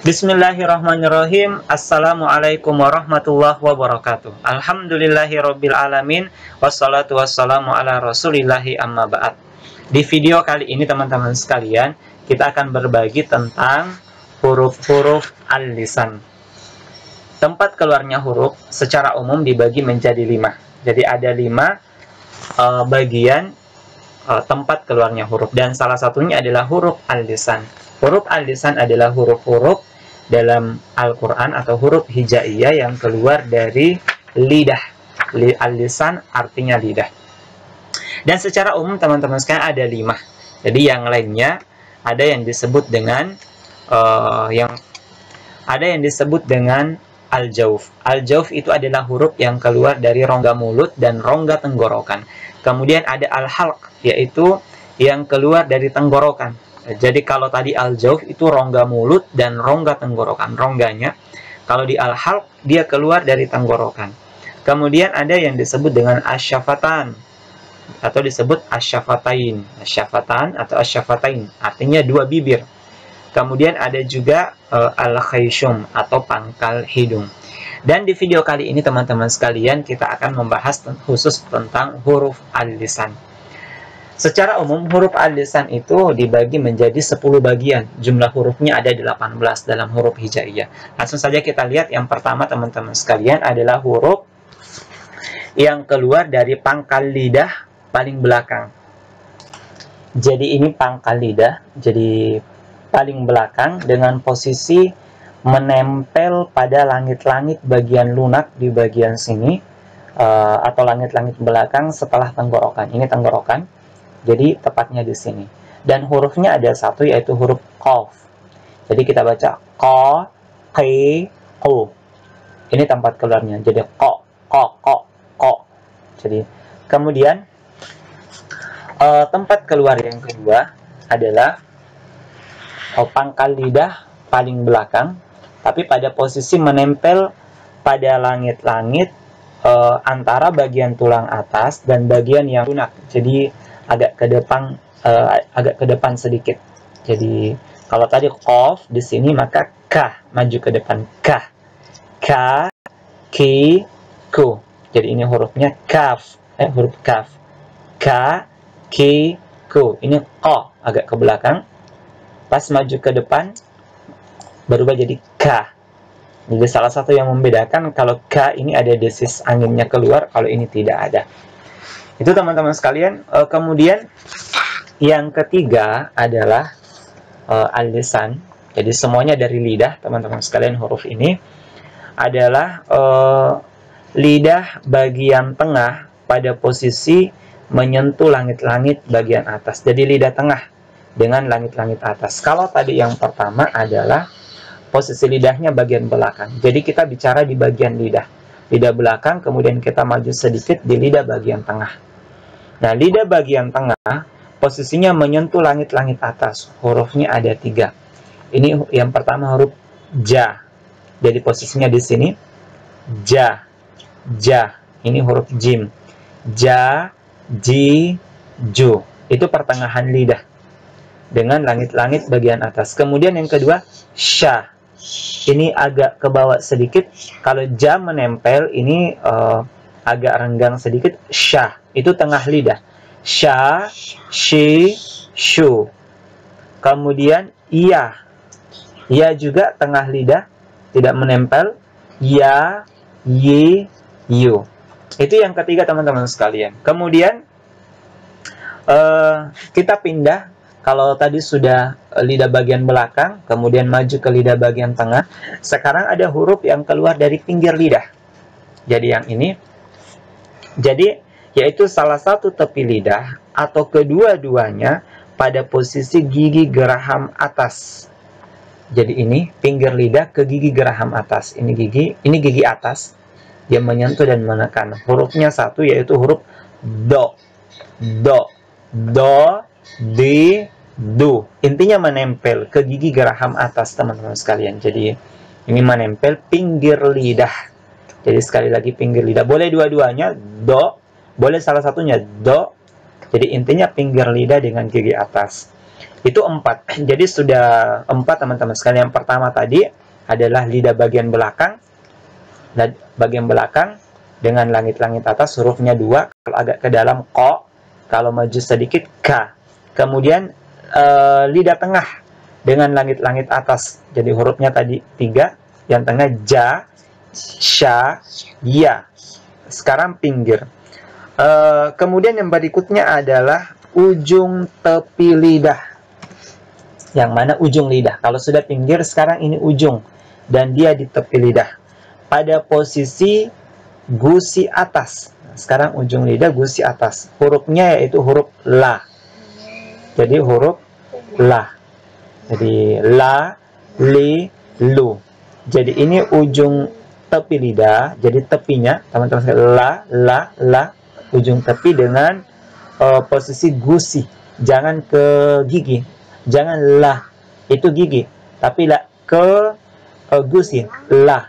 Bismillahirrahmanirrahim. Assalamualaikum warahmatullahi wabarakatuh. Alhamdulillahirabbil alamin, wassalatu wassalamu ala rasulillahi amma ba'd. Di video kali ini teman-teman sekalian, kita akan berbagi tentang huruf-huruf al-lisan. Tempat keluarnya huruf secara umum dibagi menjadi 5. Jadi ada 5 bagian tempat keluarnya huruf, dan salah satunya adalah huruf al-lisan. Huruf al-lisan adalah huruf-huruf dalam Al-Quran atau huruf hijaiyah yang keluar dari lidah. Al-lisan artinya lidah. Dan secara umum teman-teman sekalian ada 5. Jadi yang lainnya ada yang disebut dengan al-jauf. Al-jauf itu adalah huruf yang keluar dari rongga mulut dan rongga tenggorokan. Kemudian ada al-halq, yaitu yang keluar dari tenggorokan. Jadi kalau tadi al-jauf itu rongga mulut dan rongga tenggorokan, rongganya. Kalau di al-halq dia keluar dari tenggorokan. Kemudian ada yang disebut dengan asyafatan atau disebut asyafatain. Asyafatan atau asyafatain artinya 2 bibir. Kemudian ada juga al-khayshum atau pangkal hidung. Dan di video kali ini teman-teman sekalian kita akan membahas khusus tentang huruf al-lisan. Secara umum huruf al-lisan itu dibagi menjadi 10 bagian. Jumlah hurufnya ada 18 dalam huruf hijaiyah. Langsung saja kita lihat. Yang pertama teman-teman sekalian adalah huruf yang keluar dari pangkal lidah paling belakang. Jadi ini pangkal lidah, jadi paling belakang dengan posisi menempel pada langit-langit bagian lunak di bagian sini, atau langit-langit belakang setelah tenggorokan. Ini tenggorokan, jadi tepatnya di sini. Dan hurufnya ada 1, yaitu huruf qaf. Jadi kita baca qa, qi, qu. Ini tempat keluarnya. Jadi qa, qa, qa, qa. Jadi kemudian tempat keluar yang kedua adalah pangkal lidah paling belakang, tapi pada posisi menempel pada langit-langit antara bagian tulang atas dan bagian yang lunak. Jadi agak ke depan sedikit. Jadi kalau tadi qaf di sini, maka kah maju ke depan, kah, ka, ki, ku. Jadi ini hurufnya kaf, huruf kaf, ka, ki, ku. Ini qa agak ke belakang, pas maju ke depan berubah jadi ka. Jadi salah satu yang membedakan kalau ka ini ada desis anginnya keluar, kalau ini tidak ada. Itu teman-teman sekalian. Kemudian yang ketiga adalah al-lisan. Jadi semuanya dari lidah teman-teman sekalian. Huruf ini adalah lidah bagian tengah pada posisi menyentuh langit-langit bagian atas. Jadi lidah tengah dengan langit-langit atas. Kalau tadi yang pertama adalah posisi lidahnya bagian belakang. Jadi kita bicara di bagian lidah belakang, kemudian kita maju sedikit di lidah bagian tengah. Nah, lidah bagian tengah posisinya menyentuh langit-langit atas. Hurufnya ada 3. Ini yang pertama huruf ja. Jadi posisinya di sini ja, ja. Ini huruf jim. Ja, ji, ju. Itu pertengahan lidah dengan langit-langit bagian atas. Kemudian yang kedua sya. Ini agak ke bawah sedikit. Kalau ja menempel ini agak renggang sedikit. Sya itu tengah lidah. Sya, shi, shu. Kemudian iya. Iya juga tengah lidah, tidak menempel. Ya, yi, yu. Itu yang ketiga teman-teman sekalian. Kemudian kita pindah. Kalau tadi sudah lidah bagian belakang, kemudian maju ke lidah bagian tengah. Sekarang ada huruf yang keluar dari pinggir lidah. Jadi yang ini, jadi yaitu salah satu tepi lidah atau kedua-duanya pada posisi gigi geraham atas. Jadi ini pinggir lidah ke gigi geraham atas. Ini gigi atas. Dia menyentuh dan menekan. Hurufnya 1, yaitu huruf do, do, do, di, du. Intinya menempel ke gigi geraham atas teman-teman sekalian. Jadi ini menempel pinggir lidah. Jadi sekali lagi pinggir lidah. Boleh dua-duanya do, boleh salah satunya do. Jadi intinya pinggir lidah dengan gigi atas. Itu 4. Jadi sudah 4 teman-teman sekalian. Yang pertama tadi adalah lidah bagian belakang. Bagian belakang dengan langit-langit atas, hurufnya 2. Kalau agak ke dalam ko, kalau maju sedikit ka. Kemudian lidah tengah dengan langit-langit atas. Jadi hurufnya tadi 3. Yang tengah ja, sya, ya. Sekarang pinggir. Kemudian yang berikutnya adalah ujung tepi lidah. Yang mana ujung lidah? Kalau sudah pinggir, sekarang ini ujung. Dan dia di tepi lidah. Pada posisi gusi atas. Sekarang ujung lidah gusi atas. Hurufnya yaitu huruf la. Jadi huruf la. Jadi la, li, lu. Jadi ini ujung tepi lidah. Jadi tepinya, teman-teman sekalian, la. Ujung tepi dengan posisi gusi. Jangan ke gigi. Jangan lah, itu gigi. Tapi la ke gusi. La.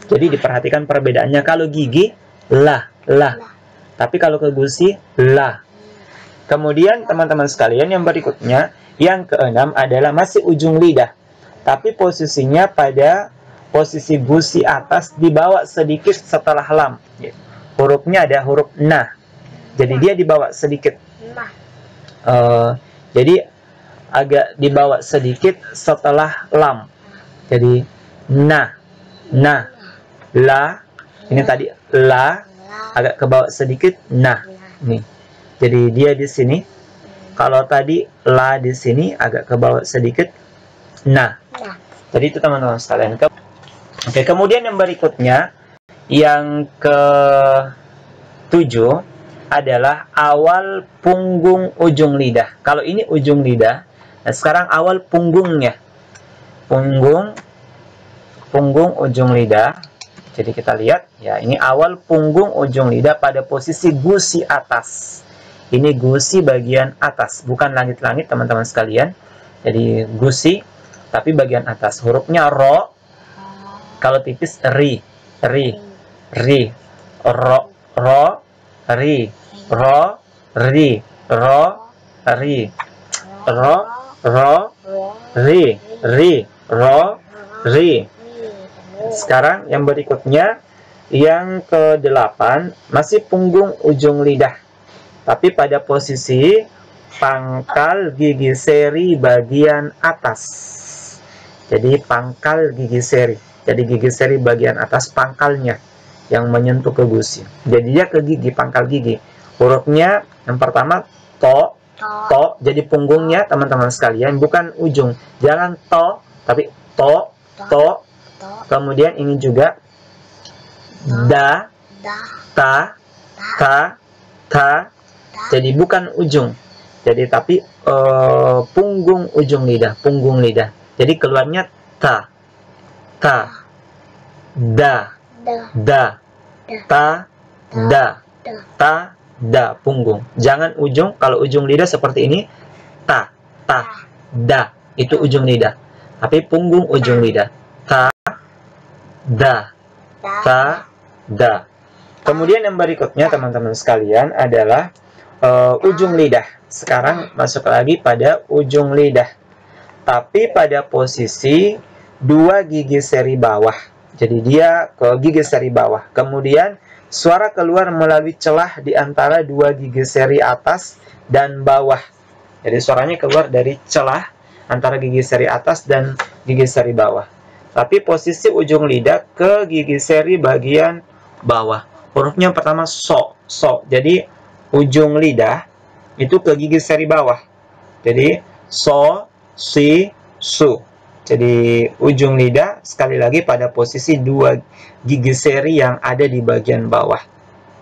Jadi diperhatikan perbedaannya. Kalau gigi, la. Tapi kalau ke gusi, la. Kemudian teman-teman sekalian yang berikutnya, yang keenam adalah masih ujung lidah. Tapi posisinya pada posisi gusi atas, dibawa sedikit setelah lam. Hurufnya ada huruf na. Jadi dia dibawa sedikit. Jadi agak dibawa sedikit setelah lam. Jadi na, la. Ini tadi la, agak ke bawah sedikit na. Nih. Jadi dia di sini. Kalau tadi la di sini agak ke bawah sedikit na. Jadi itu teman-teman sekalian. Oke, kemudian yang berikutnya yang ke-7 adalah awal punggung ujung lidah. Kalau ini ujung lidah, nah sekarang awal punggungnya. Punggung ujung lidah. Jadi kita lihat ya, ini awal punggung ujung lidah pada posisi gusi atas. Ini gusi bagian atas, bukan langit-langit teman-teman sekalian. Jadi gusi tapi bagian atas. Hurufnya ro. Kalau tipis ri, ro, ri, ro, ri, ro, ri. Sekarang yang berikutnya, yang ke-8, masih punggung ujung lidah. Tapi pada posisi pangkal gigi seri bagian atas. Jadi pangkal gigi seri. Jadi gigi seri bagian atas pangkalnya yang menyentuh ke gusi. Jadi dia ke gigi, pangkal gigi. Hurufnya yang pertama to. Jadi punggungnya teman-teman sekalian bukan ujung. Jangan to, tapi to. Kemudian ini juga da, ta. Jadi bukan ujung. Jadi tapi punggung ujung lidah, punggung lidah. Jadi keluarnya ta, da, da, punggung. Jangan ujung. Kalau ujung lidah seperti ini, ta, da, itu ujung lidah. Tapi punggung ujung lidah, ta, da. Kemudian yang berikutnya teman-teman sekalian adalah ujung lidah. Sekarang masuk lagi pada ujung lidah. Tapi pada posisi 2 gigi seri bawah. Jadi dia ke gigi seri bawah. Kemudian suara keluar melalui celah di antara 2 gigi seri atas dan bawah. Jadi suaranya keluar dari celah antara gigi seri atas dan gigi seri bawah. Tapi posisi ujung lidah ke gigi seri bagian bawah. Hurufnya yang pertama so. Jadi ujung lidah itu ke gigi seri bawah. Jadi so, si, su. Jadi ujung lidah sekali lagi pada posisi 2 gigi seri yang ada di bagian bawah.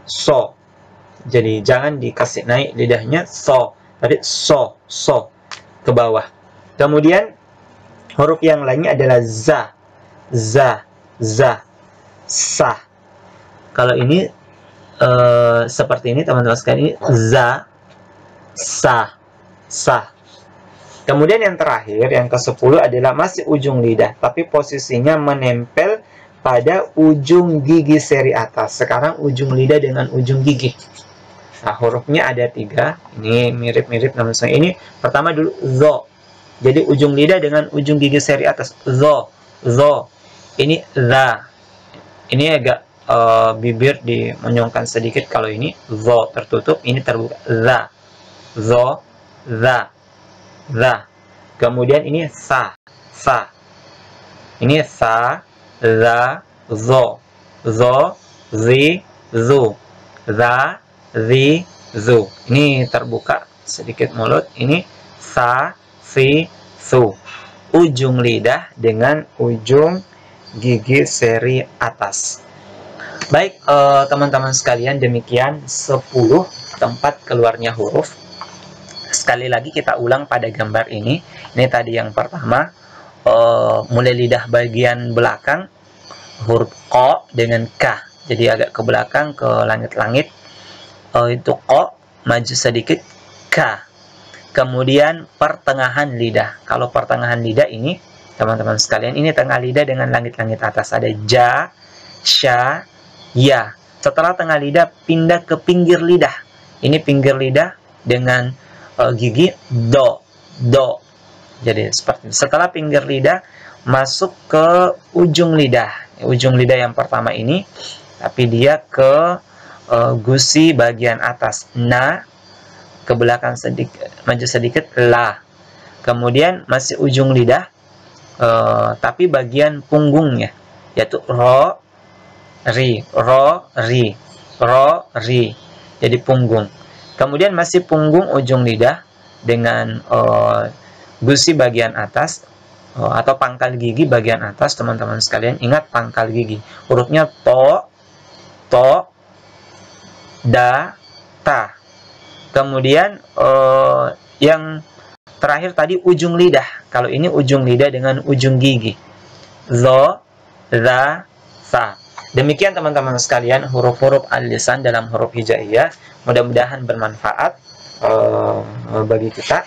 So. Jadi jangan dikasih naik lidahnya so. Tapi so ke bawah. Kemudian huruf yang lainnya adalah za, sa. Kalau ini seperti ini teman-teman sekalian, ini za, sa. Kemudian yang terakhir, yang ke-10 adalah masih ujung lidah, tapi posisinya menempel pada ujung gigi seri atas. Sekarang ujung lidah dengan ujung gigi. Nah, hurufnya ada 3. Ini mirip-mirip nama saya. Ini pertama dulu zo. Jadi ujung lidah dengan ujung gigi seri atas. Zo, zo. Ini za. Ini agak bibir dimenyongkan sedikit. Kalau ini zo tertutup, ini terbuka. Za, zo, za, za. Kemudian ini sa, sa. Ini sa, za, zo, zo, zi, zu, za, zi, zu. Ini terbuka sedikit mulut. Ini sa, si, su. Ujung lidah dengan ujung gigi seri atas. Baik, teman-teman sekalian, demikian 10 tempat keluarnya huruf. Sekali lagi kita ulang pada gambar ini. Ini tadi yang pertama, mulai lidah bagian belakang, huruf ko dengan k. Jadi agak ke belakang, ke langit-langit. Itu ko, maju sedikit, k. Kemudian pertengahan lidah. Kalau pertengahan lidah ini, teman-teman sekalian, ini tengah lidah dengan langit-langit atas. Ada ja, sya, ya. Setelah tengah lidah, pindah ke pinggir lidah. Ini pinggir lidah dengan gigi do, do. Jadi seperti itu. Setelah pinggir lidah, masuk ke ujung lidah. Ujung lidah yang pertama ini, tapi dia ke gusi bagian atas. Na, ke belakang sedikit, maju sedikit, la. Kemudian masih ujung lidah, tapi bagian punggungnya, yaitu ro, ri, ro, ri, ro, ri. Jadi punggung. Kemudian masih punggung ujung lidah dengan gusi bagian atas, atau pangkal gigi bagian atas, teman-teman sekalian. Ingat pangkal gigi. Hurufnya to, to, da, ta. Kemudian yang terakhir tadi ujung lidah. Kalau ini ujung lidah dengan ujung gigi. Zo, za, sa. Demikian teman-teman sekalian huruf-huruf al-lisan dalam huruf hijaiyah. Mudah-mudahan bermanfaat bagi kita.